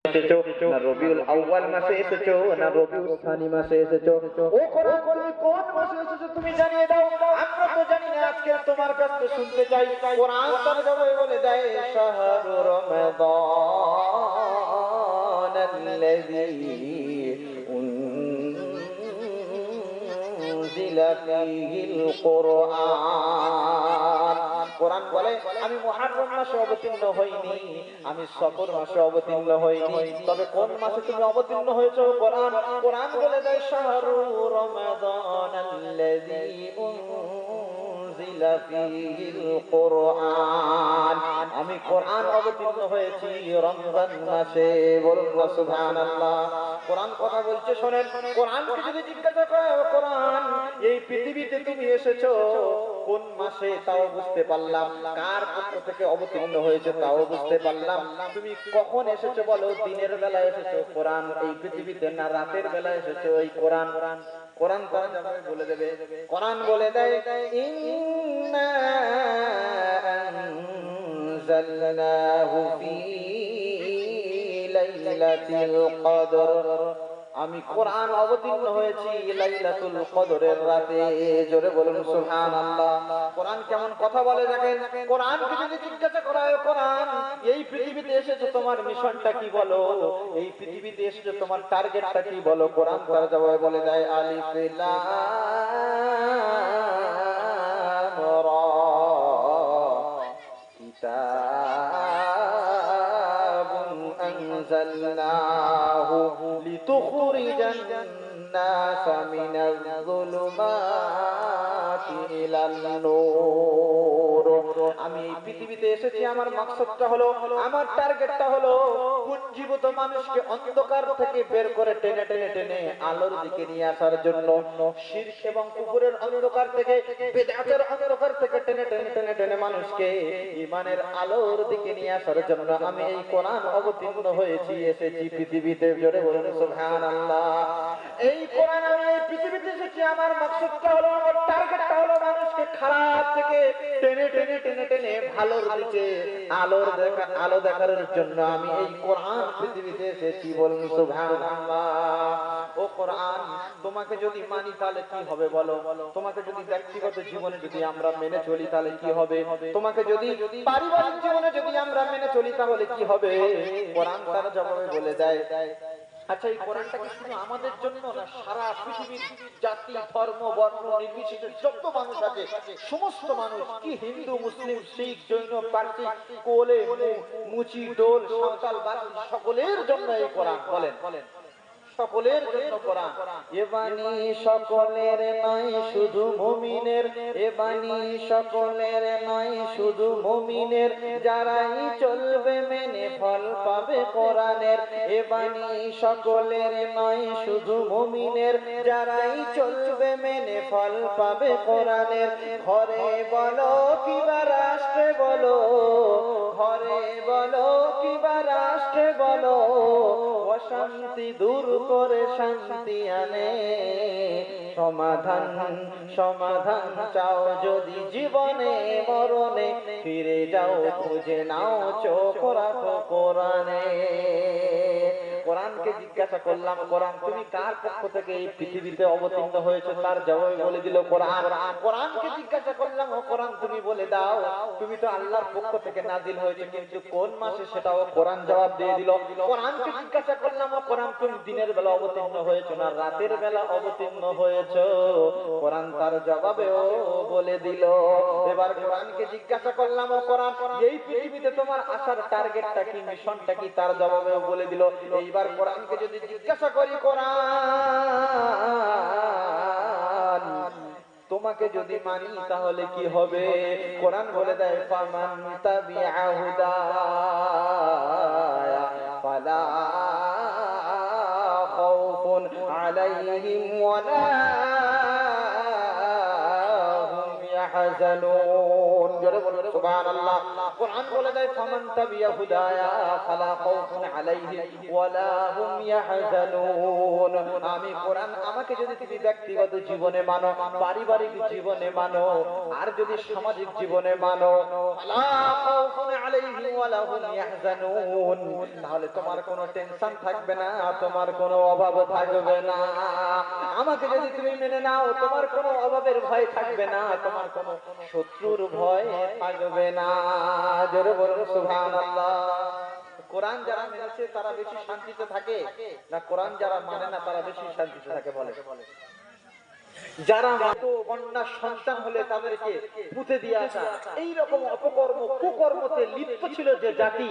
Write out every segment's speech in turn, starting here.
এসেছো না রবিউল আউয়াল মাসে এসেছো না রবিউল সানি মাসে এসেছো? ও কোরআন, তুমি কোন মাসে এসেছো তুমি জানিয়ে দাও। আমরা তো জানি না, আজকে তোমার কাছ থেকে শুনতে চাই। কোরআন তার জবাবে বলে দেয়, শাহরু রমাদান আল্লাযী উনজিলা ফীহিল কুরআন। কোরআন বলে, আমি মুহররম মাসে অবতীর্ণ হইনি, আমি সফর মাসে অবতীর্ণ হইনি, তবে কোন মাসে তুমি অবতীর্ণ হয়েছো? কোরআন। কোরআন বলে দেয়, শাহরু রমাদান আল্লাযী উনজিলা ফীহিল কুরআন। আমি কোরআন অবতীর্ণ হয়েছি রমজান মাসে। বলুন না সুবহানাল্লাহ। কোরআন কথা বলছে, শোনেন। কোরআনকে যদি জিজ্ঞাসা করো, কোরআন এই পৃথিবীতে তুমি এসেছো কোন মাসে তাও বুঝতে পারলাম, কার পক্ষ থেকে অবতীর্ণ হয়েছে তাও বুঝতে পারলাম, তুমি কখন এসেছো বলো? দিনের বেলা এসেছো কোরআন এই পৃথিবীতে, না রাতের বেলা এসেছো এই কোরআন? কোরআন তারা যাবে বলে দেবে। কোরআন বলে দেয়, ইন্না আনজালনাহু ফী লাইলাতিল কদর। আমি কোরআন অবতীর্ণ হয়েছি লাইলাতুল কদরের রাতে। জোরে বলুন সুবহানাল্লাহ। কোরআন কেমন কথা বলে দেখেন। কোরআনকে যদি জিজ্ঞাসা করা হয়, কোরআন এই পৃথিবীতে এসেছো তোমার মিশনটা কি বলো? এই পৃথিবীতে এসেছো তোমার টার্গেটটা কি বলো? কোরআন তার জবাবে বলে দেয়, আলিফ লাম রা কিতাবুন আনজালনাহু লিতুখরিজান নাসা মিনাজ যুলুমাতি ইলান নূর। আমি এই পৃথিবীতে এসেছি, আমার মাকসাদটা হলো, আমার টার্গেটটা হলো পুঞ্জীভূত মানুষকে অন্ধকার থেকে বের করে টেনে টেনে টেনে আলোর দিকে নিয়ে আসার জন্য। শিরক এবং কুফরের অন্ধকার থেকে, বিদআতের অন্ধকার থেকে টেনে টেনে টেনে টেনে মানুষকে ঈমানের আলোর দিকে নিয়ে আসার জন্য আমি এই কোরআন অবতীর্ণ হয়েছি, এসেছি পৃথিবীতে। জোরে বলুন সুবহানাল্লাহ। এই কোরআন আমি এই পৃথিবীতে এসেছি, আমার মাকসাদটা হলো, আমার টার্গেটটা হলো মানুষকে খারাপ থেকে টেনে টেনে টেনে টেনে ভালোর দিকে আলো দেখার জন্য আমি এই কোরআন পৃথিবীতে এসেছি। বলুন সুবহানাল্লাহ। ও কোরআন, তোমাকে যদি মানি তাহলে কি হবে বলো? তোমাকে যদি ব্যক্তিগত জীবনে যদি আমরা মেনে চলি তাহলে কি হবে? তোমাকে যদি পারিবারিক জীবনে যদি আমরা মেনে চলি তাহলে কি হবে? কোরআন তার জবাবে বলে দেয়, আচ্ছা এই কোরআনটা কি শুধু আমাদের জন্য না, সারা পৃথিবীর জাতি ধর্ম বর্ণ নির্বিশেষে যত মানুষ আছে সমস্ত মানুষ, কি হিন্দু মুসলিম শিখ জৈন পার্সি কোলে মুচি ডোল সাঁওতাল বাসি, সকলের জন্য এই কোরআন। বলেন, সকলের জন্য কোরআন। এ বাণী সকলের নয় শুধু মুমিনের, এ বাণী সকলের নয় শুধু মুমিনের, যারাই চলবে মেনে ফল পাবে কোরআনের। এ বাণী সকলের নয় শুধু মুমিনের, যারাই চলবে মেনে ফল পাবে কোরআনের। ঘরে বলো কিবা রাষ্ট্রে বলো, ঘরে বলো কিবা রাষ্ট্রে বলো, অশান্তি দূর করে শান্তি আনে। সমাধান সমাধান চাও যদি জীবনে মরণে, ফিরে যাও খুঁজে নাও চোখ রাখো কোরআনে। কোরআনকে জিজ্ঞাসা করলাম, কোরআন তুমি কার পক্ষ থেকে এই পৃথিবীতে অবতীর্ণ হয়েছে? তার জবাবে বলে দিল কোরআন। কোরআনকে জিজ্ঞাসা করলাম, ও কোরআন তুমি বলে দাও, তুমি তো আল্লাহর পক্ষ থেকে নাজিল হয়েছে, কিন্তু কোন মাসে সেটাও কোরআন জবাব দিয়ে দিল। কোরআনকে জিজ্ঞাসা করলাম, ও কোরআন তুমি দিনের বেলা অবতীর্ণ হয়েছো না রাতের বেলা অবতীর্ণ হয়েছো? কোরআন তার জবাবেও বলে দিল। এবার কোরআনকে জিজ্ঞাসা করলাম, ও কোরআন এই পৃথিবীতে তোমার আসার টার্গেটটা কি, মিশনটা কি? তার জবাবেও বলে দিল। এইবার কোরআনকে যদি জিজ্ঞাসা করি, কোরআন তোমাকে যদি মানি তাহলে কি হবে? কোরআন বলে দেয়, ফামান তাবিআ হুদায়া ফালা খাউফুন আলাইহিম ওয়ালা হুম ইয়াহজানুন। জোরে বলুন সুবহানাল্লাহ। কোরআন বলে দেয় ফামান তাবিয়া হুদায়া ফালা খাউফুন আলাইহিম ওয়ালা হুম ইয়াহজানুন। আমি কোরআন আমাকে যদি তুমি ব্যক্তিগত জীবনে মানো, পারিবারিক জীবনে মানো, আর যদি সামাজিক জীবনে মানো, ফালা খাউফুন আলাইহিম ওয়ালা হুম ইয়াহজানুন, তাহলে তোমার কোনো টেনশন থাকবে না, তোমার কোনো অভাব থাকবে না। আমাকে যদি তুমি মেনে নাও, তোমার কোনো অভাবের ভয় থাকবে না, তোমার কোনো শত্রুর ভয় থাকবে না। জোরে বলুন সুবহানাল্লাহ। কোরআন যারা মেনেছে তারা বেশি শান্তিতে থাকে না কোরআন যারা মানে না তারা বেশি শান্তিতে থাকে? বলে যারা কন্যা সন্তান হলে তাদেরকে পুঁতে দিয়ে আসা, এইরকম অপকর্ম কুকর্মতে লিপ্ত ছিল যে জাতি,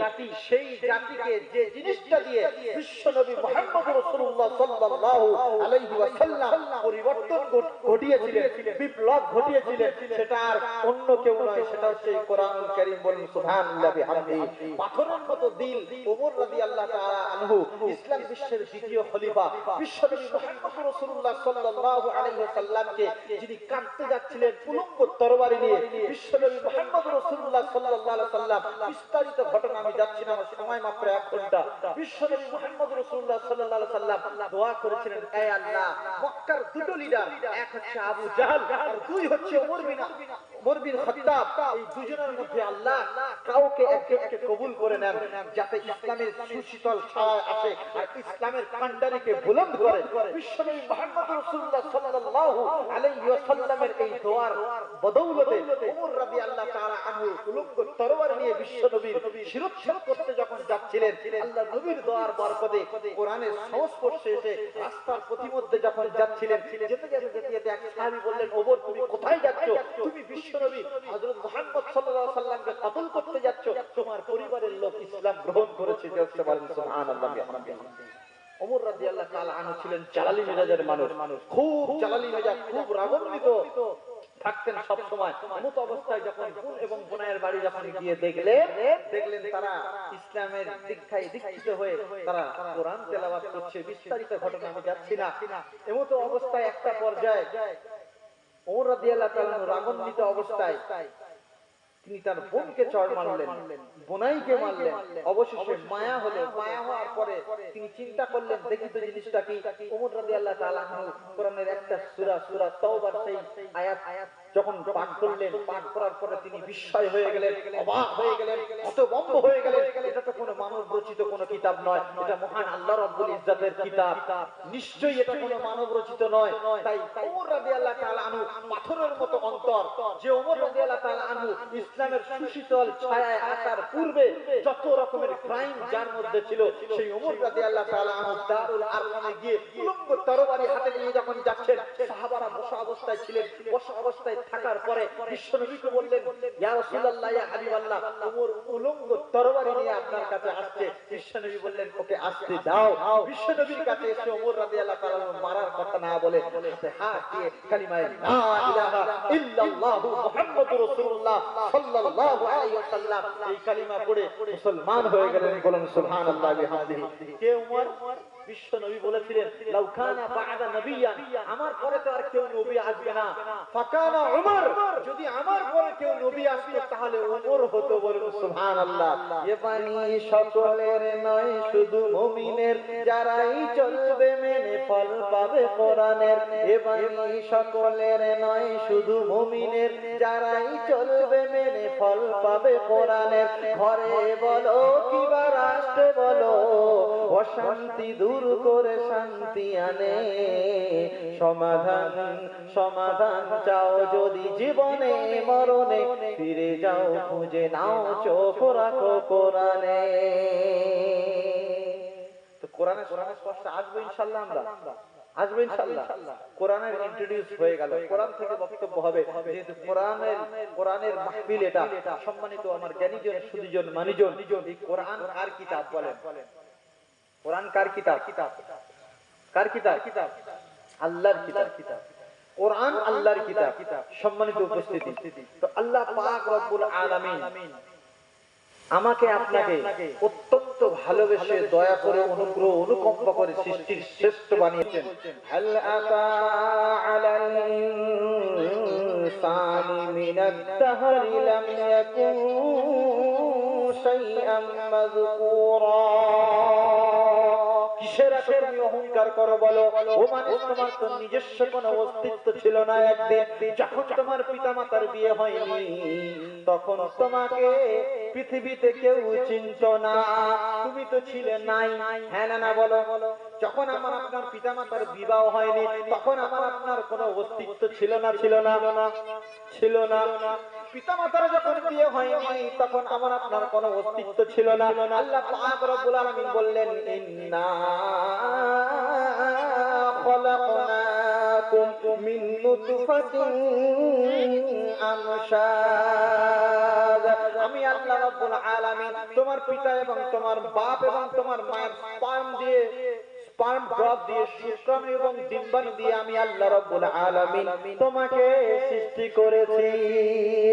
সেই জাতিকে যে জিনিসটা দিয়ে বিশ্বনবী মুহাম্মদ রাসূলুল্লাহ সাল্লাল্লাহু আলাইহি ওয়াসাল্লাম পরিবর্তন ঘটিয়েছিলেন, বিপ্লব ঘটিয়েছিলেন, সেটা আর অন্য কেউ নয়, সেটা হচ্ছে কোরআনুল কারীম। বলুন সুবহানাল্লাহি বিহামদিহি। পাথরের মতো দিল ওমর রাদিয়াল্লাহু তাআলা আনহু, ইসলাম বিশ্বের দ্বিতীয় খলিফা, বিশ্বনবী মুহাম্মদ রাসূলুল্লাহ সাল্লাল্লাহু আলাইহি ওয়াসাল্লামকে যিনি কাটতে যাচ্ছিলেন উলঙ্গ তরবারি নিয়ে, বিশ্বনবী মুহাম্মদ রাসূলুল্লাহ সাল্লাল্লাহু আলাইহি ওয়াসাল্লাম, বিস্তারিত ঘটনা আমি যাচ্ছি না, আমার সময় মাত্র 1 ঘন্টা। বিশ্বনবী মুহাম্মদ রাসূলুল্লাহ সাল্লাল্লাহু আলাইহি ওয়াসাল্লাম দোয়া করেছিলেন, হে আল্লাহ, মক্কার দুটো লিডার, এক হচ্ছে আবু জাহল আর দুই হচ্ছে ওমর বিন খাত্তাব, এই দুজনের মধ্যে আল্লাহ কাউকে একজনকে কবুল করে নেন, যাতে ইসলামের সুশীতল ছায়া আসে আর ইসলামের কান্ডারিকে বুলন্দ করে। বিশ্বনবী মুহাম্মদ রাসূলুল্লাহ সাল্লাল্লাহু আলাইহি ওয়াসাল্লামের এই দোয়ার বদৌলতে ওমর রাদিয়াল্লাহু তাআলা আনহু উলঙ্গ তরবারি নিয়ে বিশ্বনবীর শিরচ্ছেদ করতে যখন যাচ্ছিলেন, আল্লাহ নবীর দোয়ার বরকতে কোরআনের সংস্পর্শে এসে রাস্তার পথিমধ্যে যখন যাচ্ছিলেন, যেতে যেতে এক সাহাবী বললেন, ওমর তুমি কোথায় যাচ্ছ? তুমি বিশ্বনবী হযরত মুহাম্মদ সাল্লাল্লাহু আলাইহি ওয়াসাল্লামকে কতল করতে যাচ্ছ, তোমার পরিবারের লোক ইসলাম গ্রহণ করেছে। জোরে বলেন সুবহানাল্লাহ বিহামদিহি। ওমর রাদিয়াল্লাহু তাআলা আনহু ছিলেন জালালি মেজাজের মানুষ, খুব জালালি মেজাজ, খুব রাগান্বিত থাকতেন সব সময়। এমত অবস্থায় যখন বোন এবং বোনের বাড়ি যখন গিয়ে দেখলেন তারা ইসলামের দীক্ষিত হয়ে তারা কোরআন তেলাওয়াত করছে, বিস্তারিত ঘটনা আমি যাচ্ছি না। এমত অবস্থায় একটা পর্যায়ে ওমর রাদিয়াল্লাহু তাআলা রাগান্বিত অবস্থায় তিনি তার বোনকে চড় মারলেন, বোনাইকে মারলেন। অবশেষে মায়া হলো, মায়া হওয়ার পরে তিনি চিন্তা করলেন, দেখি তো জিনিসটা কি। ওমর রাদিয়াল্লাহু তাআলা কোরআনের একটা সূরা তাওবার সেই আয়াত যখন পাঠ করলেন, পাঠ করার পরে তিনি বিস্ময় হয়ে গেলেন, অবাক হয়ে গেলেন, হতভম্ব হয়ে গেলেন। এটা তো কোনো মানব রচিত কোনো কিতাব নয়, এটা মহান আল্লাহ রাব্বুল ইজ্জাতের কিতাব, নিশ্চয়ই এটা কোনো মানব রচিত নয়। তাই ওমর রাদিয়াল্লাহু তাআলা আনহু পাথরের মতো অন্তর, যে ওমর রাদিয়াল্লাহু তাআলা আনহু ইসলামের সুশীতল ছায়ায় আসার পূর্বে যত রকমের ক্রাইম যার মধ্যে ছিল, সেই ওমর রাদিয়াল্লাহু তাআলা আনহু দারুল আরকামে গিয়ে উলঙ্গ তরবারি হাতে নিয়ে যখন যাচ্ছেন, সাহাবারা বসা অবস্থায় ছিলেন। বসা অবস্থায় থাকার পরে বিশ্বনবীকে বললেন, ইয়া রাসূলুল্লাহ, ইয়া হাবিবাল্লাহ, ওমর উলঙ্গ তরবারি নিয়ে আপনার কাছে আসছে। বিশ্বনবী বললেন, ওকে আসতে দাও। বিশ্বনবীর কাছে এসে ওমর রাদিয়াল্লাহু তাআলা মারার কথা না বলে হাতে হাত দিয়ে কালিমায়ে লা ইলাহা ইল্লাল্লাহু মুহাম্মাদুর রাসূলুল্লাহ সাল্লাল্লাহু আলাইহি ওয়াসাল্লাম এই কালিমা পড়ে মুসলমান হয়ে গেলেন। বলেন সুবহানাল্লাহি বিহামদিহি। কে ওমর? বিশ্বনবী বলেছিলেন, লাউ কানা বা'দা নাবিয়ান, আমার পরে তো আর কেউ নবী আসবে না, ফাকানা উমর, যদি আমার পরে কেউ নবী আসতো তাহলে ওমর হতো। বলুন সুবহানাল্লাহ। এ বাণী সকলের নয়, শুধু মুমিনের, যারাই চলবে মেনে ফল পাবে কোরআনের। এ বাণী সকলের নয়, শুধু মুমিনের, যারাই চলবে মেনে ফল পাবে কোরআনের। ঘরে বলো কিবা রাষ্ট্রে বলো, অশান্তি দূর করে শান্তি আনে। সমাধান চাও যদি জীবনে মরণে, ফিরে যাও খুঁজে নাও, চোখ রাখো কোরআনে। তো কোরআনে স্পষ্ট আসবে ইনশাআল্লাহ, আমরা আসবে ইনশাআল্লাহ। কোরআনের ইন্ট্রোডিউস হয়ে গেল, কোরআন থেকে বক্তব্য হবে, যেহেতু কোরআনের মাহফিল এটা। সম্মানিত আমার জ্ঞানীজন, সুধীজন, মানিজন, এই কোরআন কার কিতাব? বলেন, কোরআন কার কিতাব? কার কিতাব? আল্লাহর কিতাব। কোরআন আল্লাহর কিতাব। সম্মানিত উপস্থিতি, তো আল্লাহ পাক রব্বুল আলামিন আমাকে আপনাকে অত্যন্ত ভালোবেসে দয়া করে অনুগ্রহ অনুকম্পা করে সৃষ্টির শ্রেষ্ঠ বানিয়েছেন। হাল আতা আলাল ইনসানি মিনাদ-দাহরি লাম ইয়াকুন শাইআন মাযকুরা। কিসের এত তুমি অহংকার করো বলো? ও মানুষ, তোমার তো নিজস্ব কোনো অস্তিত্ব ছিল না। একদিন যখন তোমার পিতামাতার বিয়ে হয়নি, তখন তোমাকে পৃথিবীতে কেউ চিনত না, তুমি তো ছিলে নাই। হ্যাঁ না না বলো? যখন আমার আপনার পিতামাতার বিবাহ হয়নি, তখন আমার আপনার কোনো অস্তিত্ব ছিল না, ছিল না, ছিল না। পিতামাতার যখন বিয়ে হয়নি, তখন আমার আপনার কোনো অস্তিত্ব ছিল না। আল্লাহ পাক রব্বুল আলামিন বললেন, ইন্না খলাকনাকুম মিন নুতফাতিন আমশাজ। আমি আল্লাহ রব্বুল আলামিন তোমার পিতা এবং তোমার বাপ এবং তোমার মায়ের স্পার্ম দিয়ে, স্পার্ম ড্রপ দিয়ে, শুক্রাণু এবং ডিম্বাণু দিয়ে আমি আল্লাহ রব্বুল আলামিন তোমাকে সৃষ্টি করেছি।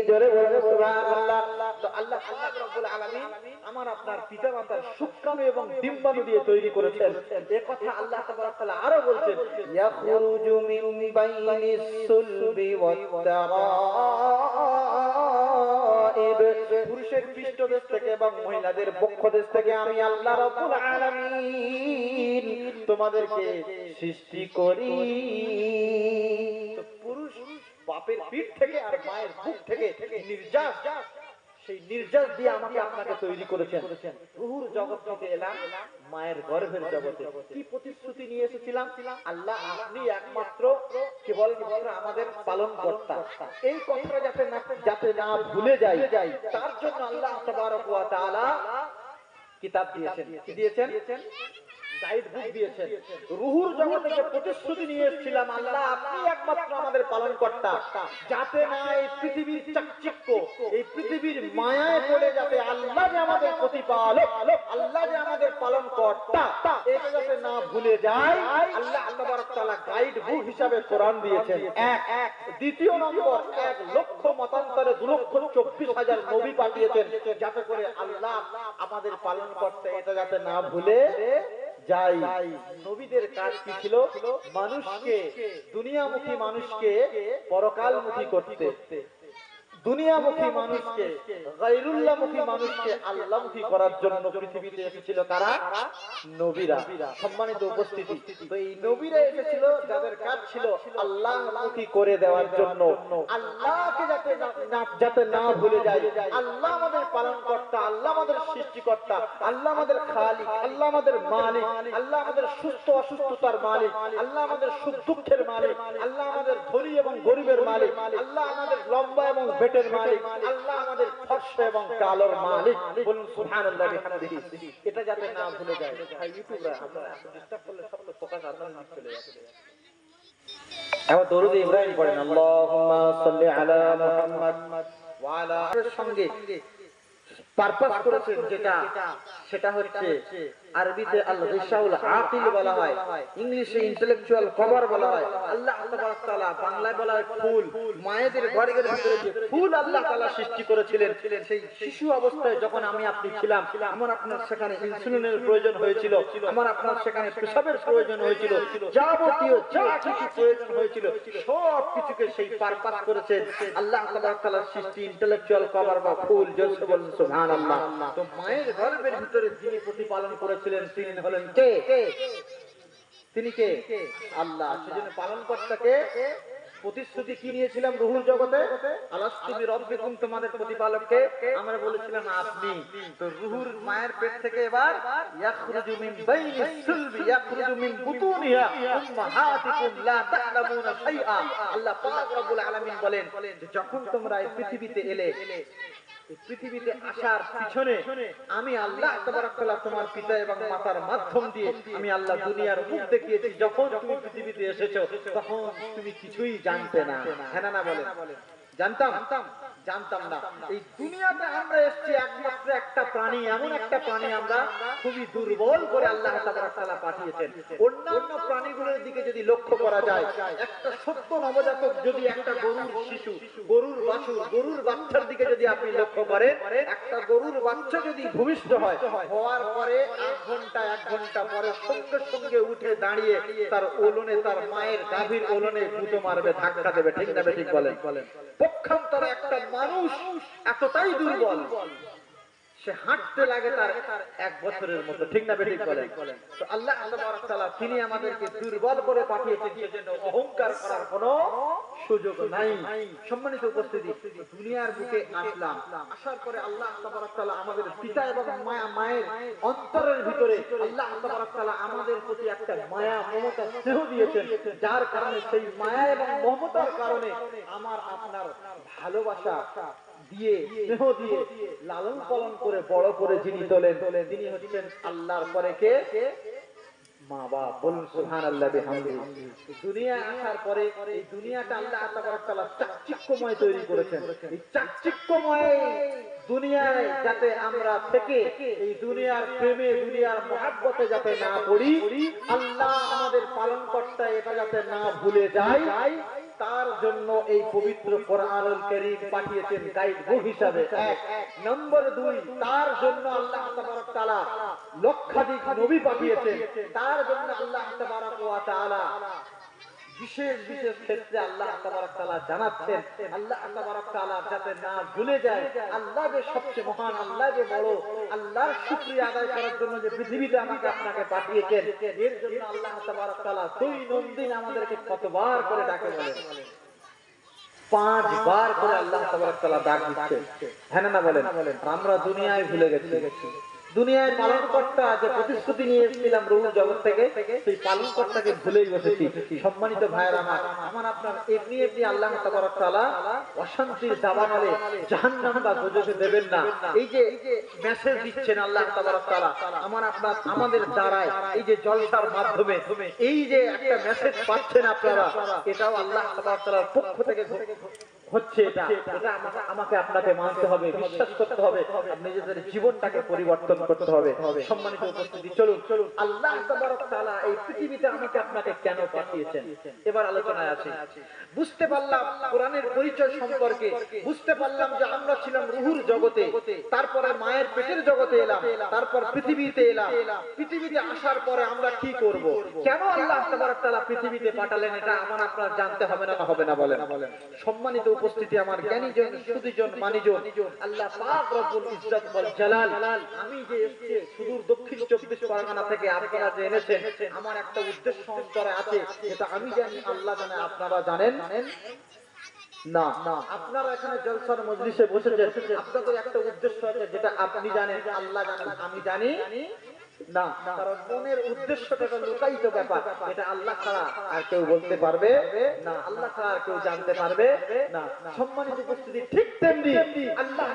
জোরে বলুন সুবহানাল্লাহ। তো আল্লাহ পাক রব্বুল আলামিন আমার আপনার পিতামাতার শুক্রাণু এবং ডিম্বাণু দিয়ে তৈরি করেছেন। এই কথা আল্লাহ তাবারক তাআলা আরো বলছেন, ইয়াখরুজু মিন বাইনিস সুলবি ওয়াত তারাইব। পুরুষের পৃষ্ঠদেশ থেকে এবং মহিলাদের বক্ষদেশ থেকে আমি আল্লাহ রাব্বুল আলামিন তোমাদেরকে সৃষ্টি করি। তো পুরুষ বাপের পিঠ থেকে আর মায়ের বুক থেকে নির্যাস, সেই নির্যাস দিয়ে আমাকে আপনাকে তৈরি করেছেন। রূহুর জগৎ থেকে এলাম মায়ের গর্ভের জগতে। কি প্রতিশ্রুতি নিয়ে এসেছিলাম? আল্লাহ আপনি একমাত্র কেবল আমাদের পালনকর্তা। এই কথাটা যাতে না ভুলে যাই, তার জন্য আল্লাহ তাবারক ওয়া তাআলা কিতাব দিয়েছেন। কি দিয়েছেন? গাইড বুক দিয়েছেন। রূহুর জগতে যে প্রতিশ্রুতি নিয়ে এসেছিলাম, আল্লাহ আপনি একমাত্র আমাদের পালনকর্তা, যাতে না এই পৃথিবীর চাকচিক্য, এই পৃথিবীর মায়ায় পড়ে যাতে আল্লাহ যে আমাদের প্রতিপালক, আল্লাহ যে আমাদের পালনকর্তা, এটা যাতে না ভুলে যায়, আল্লাহ তাবারক তাআলা গাইড বুক হিসাবে কোরআন দিয়েছেন। এক দ্বিতীয় নম্বর, 1 লক্ষ মতান্তরে 2,24,000 নবী পাঠিয়েছেন, যাতে করে আল্লাহ আমাদের পালনকর্তা এটা যাতে না ভুলে যাই। নবীদের কাজ কি ছিল? মানুষকে, দুনিয়ামুখী মানুষকে পরকালমুখী করতে, দুনিয়ামুখী মানুষকে, গায়রুল্লাহমুখী মানুষকে আল্লাহমুখী করার জন্য পৃথিবীতে এসেছিল কারা? নবীরা। সম্মানিত উপস্থিতি, তো এই নবীরা এসেছিল যাদের কাজ ছিল আল্লাহমুখী করে দেওয়ার জন্য, আল্লাহকে যাতে না ভুলে যায়। আল্লাহ আমাদের পালনকর্তা, আল্লাহ আমাদের সৃষ্টিকর্তা, আল্লাহ আমাদের খালিক, আল্লাহ আমাদের মালিক, আল্লাহ আমাদের সুস্থ অসুস্থতার মালিক, আল্লাহ আমাদের সুখ দুঃখের মালিক, আল্লাহ আমাদের ধনী এবং গরিবের মালিক, আল্লাহ আমাদের লম্বা এবং বেটের মালিক, আল্লাহ আমাদের ফর্সা এবং কালোর মালিক। বলুন সুবহানাল্লাহি ওয়া বিহামদিহি। এটা যাতে না ভুলে যায়। ভাই ইউটিউবরা আপনারা ডিস্টার্ব করলে সব ফোকাস আপনাদের দিকে চলে যাবে। এবার দরুদ ইব্রাহিম পড়েন, আল্লাহুম্মা সাল্লি আলা মুহাম্মাদ ওয়া আলা আলির সঙ্গে পারপাস করেছেন যেটা, সেটা হচ্ছে আরবিতে আল রিশাউল আকিল বলা হয়, ইংলিশে ইন্টেলেকচুয়াল কভার বলা হয়। আল্লাহ তাবারক তাআলা বাংলায় বলা হয় ফুল। মায়েদের ঘরের ভিতরে যে ফুল আল্লাহ তাআলা সৃষ্টি করেছিলেন, সেই শিশু অবস্থায় যখন আমি আপনি ছিলাম, আমার আপনার সেখানে ইনসুলিনের প্রয়োজন হয়েছিল, আমার আপনার সেখানে পেশাবের প্রয়োজন হয়েছিল, যাবতীয় যা কিছু প্রয়োজন হয়েছিল সব কিছুকে সেই পারপাস করেছেন আল্লাহ তাবারক তাআলার সৃষ্টি ইন্টেলেকচুয়াল কভার বা ফুল। জোরে বলুন সুবহানাল্লাহ। তো মায়ের গর্ভের ভিতরে যিনি প্রতিপালন করেছিলেন তিনি হলেন কে? তিনি কে? আল্লাহ। সেজন্য পালনকর্তাকে প্রতিশ্রুতি কি নিয়েছিলাম রূহুর জগতে? আলাস্তু বিরাব্বিকুম, তোমাদের প্রতিপালককে আমরা বলেছিলাম আপনি। তো রূহুর মায়ের পেট থেকে এবার ইয়াখরুজু মিন বাইনিস সুলবি ইয়াখরুজু মিন বুতুনিহা উম্মাহাতিকুম লা তা'লামুনা শাইআ। আল্লাহ পাক রব্বুল আলামিন বলেন যে যখন তোমরা এই পৃথিবীতে এলে, পৃথিবীতে আসার পিছনে আমি আল্লাহ তাবারক তাআলা তোমার পিতা এবং মাতার মাধ্যম দিয়ে আমি আল্লাহ দুনিয়ার মুখ দেখিয়েছি। যখন তুমি পৃথিবীতে এসেছো তখন তুমি কিছুই জানতে না। হ্যাঁ না বলেন? জানতাম? জানতাম না। এই দুনিয়াতে আমরা এসেছি একমাত্র একটা প্রাণী, এমন একটা প্রাণী আমরা খুবই দুর্বল করে আল্লাহ তাআলা পাঠিয়েছেন। অন্যান্য প্রাণীগুলোর দিকে যদি লক্ষ্য করা যায়, একটা সত্য নবজাতক যদি একটা গরুর শিশু, গরুর বাছুর, গরুর বাচ্চার দিকে যদি আপনি লক্ষ্য করেন, একটা গরুর বাচ্চা যদি ভূমিষ্ঠ হয়, হওয়ার পরে 1 ঘন্টা পরে সঙ্গে সঙ্গে উঠে দাঁড়িয়ে তার ওলনে, তার মায়ের গাভীর ওলনে গুঁতো মারবে, ধাক্কা দেবে, ঠিক না ঠিক বলেন? পক্ষান্তরে একটা মানুষ এতটাই দুর্বল, সে হাঁটতে লাগে তার 1 বছরের মতো, ঠিক না ঠিক বলেন? তো আল্লাহ তাআলা তিনি আমাদেরকে দুর্বল করে পাঠিয়েছেন, সেজন্য অহংকার করার কোনো সুযোগ নাই। সম্মানিত উপস্থিতি, দুনিয়ার বুকে আসলাম, আসার পরে আল্লাহ তাআলা আমাদের পিতা এবং মায়ের অন্তরের ভিতরে আল্লাহ তাআলা আমাদের প্রতি একটা মায়া, মমতা, স্নেহ দিয়েছেন, যার কারণে সেই মায়া এবং মমতার কারণে আমার আপনার ভালোবাসা দিয়ে, স্নেহ দিয়ে লালন পালন করে বড় করে যিনি তোলেন, তিনি হচ্ছেন আল্লাহর পরে কে? মা বাপ। বলুন সুবহানাল্লাহ বিহামদিহি। দুনিয়া আসার পরে এই দুনিয়াটা আল্লাহ তাআলা চাকচিক্যময় তৈরি করেছেন। এই চাকচিক্যময় দুনিয়ায় যাতে আমরা থেকে এই দুনিয়ার প্রেমে, দুনিয়ার মহব্বতে যাতে না পড়ি, আল্লাহ আমাদের পালনকর্তা এটা যাতে না ভুলে যায়, তার জন্য এই পবিত্র কোরআনুল কারীম পাঠিয়েছেন গাইড বুক হিসাবে। 1 নম্বর 2, তার জন্য আল্লাহ তাবারক তাআলা লক্ষাধিক নবী পাঠিয়েছেন। তার জন্য আল্লাহ তাবারক ওয়া তাআলা বিশেষ বিশেষ ক্ষেত্রে আল্লাহ তাবারক তাআলা জানাচ্ছেন, আল্লাহ তাবারক তাআলা যাতে না ভুলে যায় আল্লাহ যে সবচেয়ে মহান, আল্লাহ যে বড়, আল্লাহর শুকরিয়া আদায় করার জন্য যে পৃথিবীতে আমাকে আপনাকে পাঠিয়েছেন, এর জন্য আল্লাহ তাবারক তাআলা দৈনন্দিন আমাদেরকে কতবার করে ডাকে বলেন? 5 বার করে আল্লাহ তাবারক তাআলা ডাক দিচ্ছেন। হ্যাঁ না বলেন? আমরা দুনিয়ায় ভুলে গেছি। দুনিয়ার পালনকর্তা যে প্রতিশ্রুতি নিয়ে এসেছিলাম রূহ জগৎ থেকে, সেই পালনকর্তাকে ভুলেই বসেছি। সম্মানিত ভাইয়েরা আমার আপনার এমনি এমনি আল্লাহ তাবারক তাআলা অশান্তির দাবানলে জাহান্নাম বা দোজখে দেবেন না। এই যে মেসেজ দিচ্ছেন আল্লাহ তাবারক তাআলা আমার আপনার আমাদের দ্বারায়, এই যে জলসার মাধ্যমে এই যে একটা মেসেজ পাচ্ছেন আপনারা, এটাও আল্লাহ তাবারক তাআলার পক্ষ থেকে হচ্ছে। এটা আমাকে আপনাকে মানতে হবে, বিশ্বাস করতে হবে, নিজেদের জীবনটাকে পরিবর্তন করতে হবে। সম্মানিত উপস্থিতি, চলুন আল্লাহ তাবারক তাআলা এই পৃথিবীতে আমাকে আপনাকে কেন পাঠিয়েছেন এবার আলোচনায় আসি। বুঝতে পারলাম কোরআনের পরিচয় সম্পর্কে, বুঝতে পারলাম যে আমরা ছিলাম রূহুর জগতে, তারপরে মায়ের পেটের জগতে এলাম, তারপর পৃথিবীতে এলাম। পৃথিবীতে আসার পরে আমরা কি করব, কেন আল্লাহ তাবারক তাআলা পৃথিবীতে পাঠালেন, এটা আমার আপনার জানতে হবে না হবে না বলেন? সম্মানিত উপস্থিতি, আমার জ্ঞানীজন, সুধীজন, মানিজন, আল্লাহ পাক রব্বুল ইজ্জত ওয়াল জালাল আমি যে এসেছি সুদূর দক্ষিণ 24 পরগনা থেকে, আপনারা যে এনেছেন, আমার একটা উদ্দেশ্য অন্তরে আছে, যেটা আমি জানি, আল্লাহ জানে, আপনারা জানেন না। আপনারা এখানে জলসার মজলিসে বসেছেন, আপনাদের একটা উদ্দেশ্য আছে, যেটা আপনি জানেন, আল্লাহ জানেন, আমি জানি না। কারণ মনের উদ্দেশ্যটা লুকায়িত ব্যাপার, এটা আল্লাহ ছাড়া আর কেউ বলতে পারবে না, আল্লাহ ছাড়া আর কেউ জানতে পারবে না। সম্মানিত উপস্থিতি, ঠিক তেমনি আল্লাহ